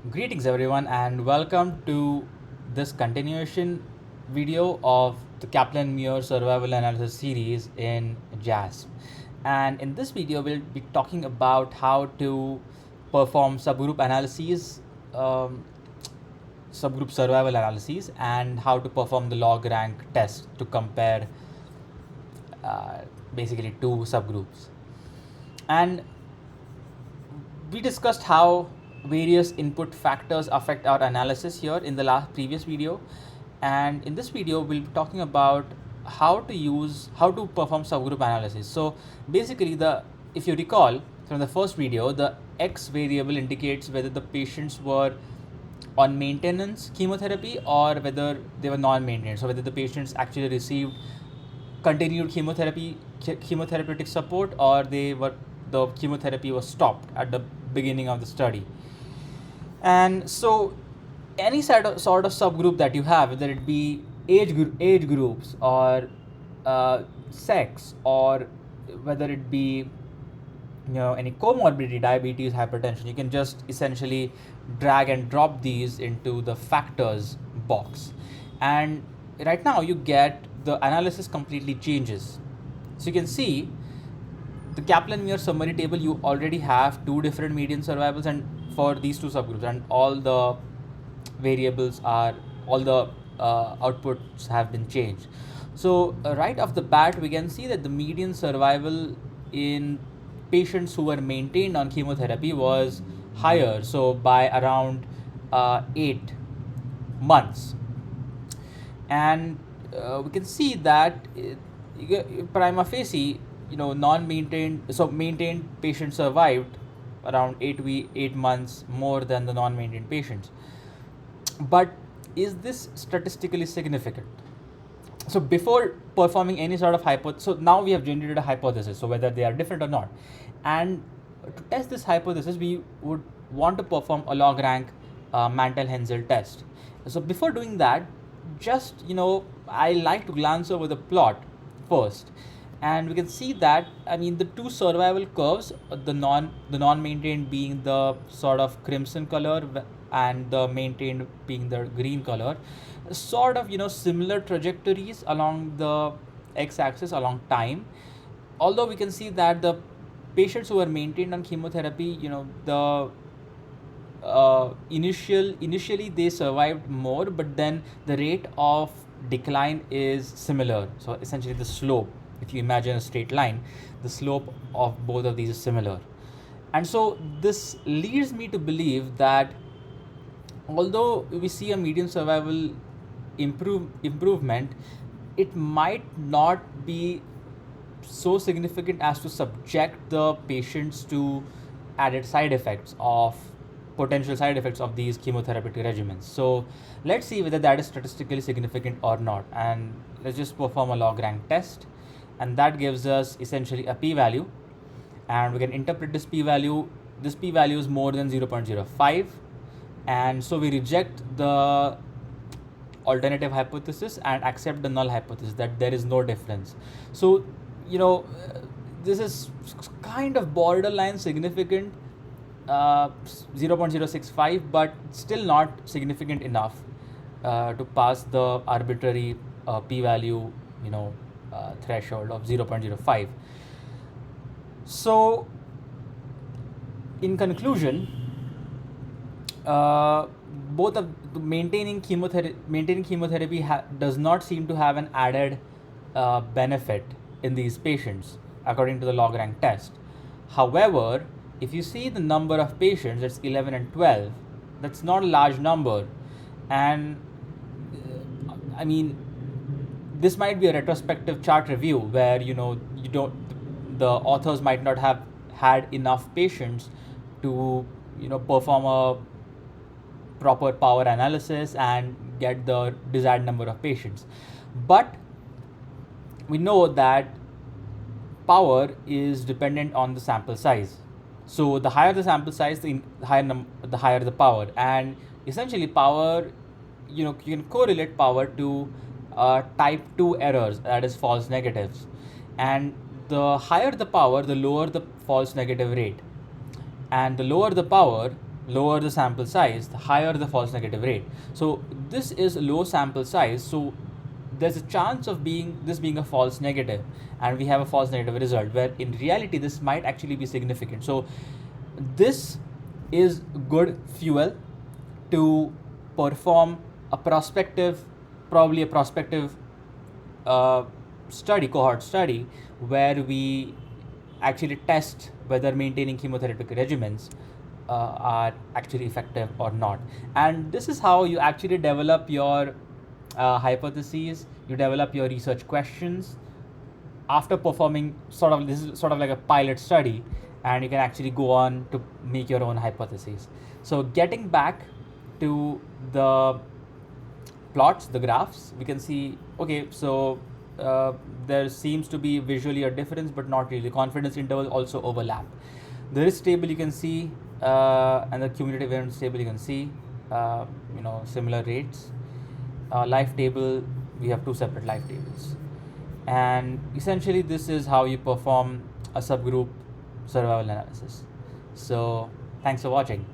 Greetings everyone and welcome to this continuation video of the Kaplan-Meier Survival Analysis series in JASP. And in this video we'll be talking about how to perform subgroup analyses, subgroup survival analyses, and how to perform the log rank test to compare basically two subgroups. And we discussed how various input factors affect our analysis here in the previous video, and in this video we'll be talking about how to perform subgroup analysis. So basically, if you recall from the first video, the X variable indicates whether the patients were on maintenance chemotherapy or whether they were non-maintenance, so whether the patients actually received continued chemotherapeutic support, or the chemotherapy was stopped at the beginning of the study. And so any sort of subgroup that you have, whether it be age groups or sex, or whether it be any comorbidity, diabetes, hypertension, you can just essentially drag and drop these into the factors box, and right now you get the analysis completely changes. So you can see the Kaplan-Meier summary table, you already have two different median survivals and for these two subgroups, and all the variables are, all the outputs have been changed. So right off the bat we can see that the median survival in patients who were maintained on chemotherapy was higher, so by around 8 months. And we can see that prima facie, maintained patients survived around 8 months more than the non-maintained patients. But is this statistically significant? So before performing any sort of hypothesis, so now we have generated a hypothesis, so whether they are different or not. And to test this hypothesis, we would want to perform a log rank Mantel-Haenszel test. So before doing that, just I like to glance over the plot first, and we can see that the two survival curves, the non-maintained being the sort of crimson color and the maintained being the green color, sort of similar trajectories along the x-axis along time. Although we can see that the patients who were maintained on chemotherapy, initially they survived more, but then the rate of decline is similar. So essentially the slope, if you imagine a straight line, the slope of both of these is similar. And so this leads me to believe that although we see a median survival improvement, it might not be so significant as to subject the patients to potential side effects of these chemotherapeutic regimens. So let's see whether that is statistically significant or not, and let's just perform a log rank test, and that gives us essentially a p-value, and we can interpret this p-value. This p-value is more than 0.05, and so we reject the alternative hypothesis and accept the null hypothesis that there is no difference. So this is kind of borderline significant, 0.065, but still not significant enough to pass the arbitrary p-value threshold of 0.05. So in conclusion, both of maintaining chemotherapy does not seem to have an added benefit in these patients according to the log rank test. However, if you see the number of patients, that's 11 and 12, that's not a large number, and this might be a retrospective chart review where the authors might not have had enough patients to perform a proper power analysis and get the desired number of patients. But we know that power is dependent on the sample size. So the higher the sample size, the higher the power, and essentially power, you can correlate power to type 2 errors, that is false negatives, and the higher the power, the lower the false negative rate, and the lower the power, lower the sample size, the higher the false negative rate. So this is low sample size, so there's a chance of this being a false negative, and we have a false negative result, where in reality this might actually be significant. So this is good fuel to perform a prospective, probably a prospective cohort study, where we actually test whether maintaining chemotherapeutic regimens are actually effective or not. And this is how you actually develop your hypotheses, you develop your research questions after performing this is sort of like a pilot study, and you can actually go on to make your own hypotheses. So getting back to the plots, the graphs, we can see, okay, so there seems to be visually a difference, but not really. Confidence intervals also overlap. The risk table you can see, and the cumulative variance table you can see, similar rates. Life table, we have two separate life tables. And essentially this is how you perform a subgroup survival analysis. So thanks for watching.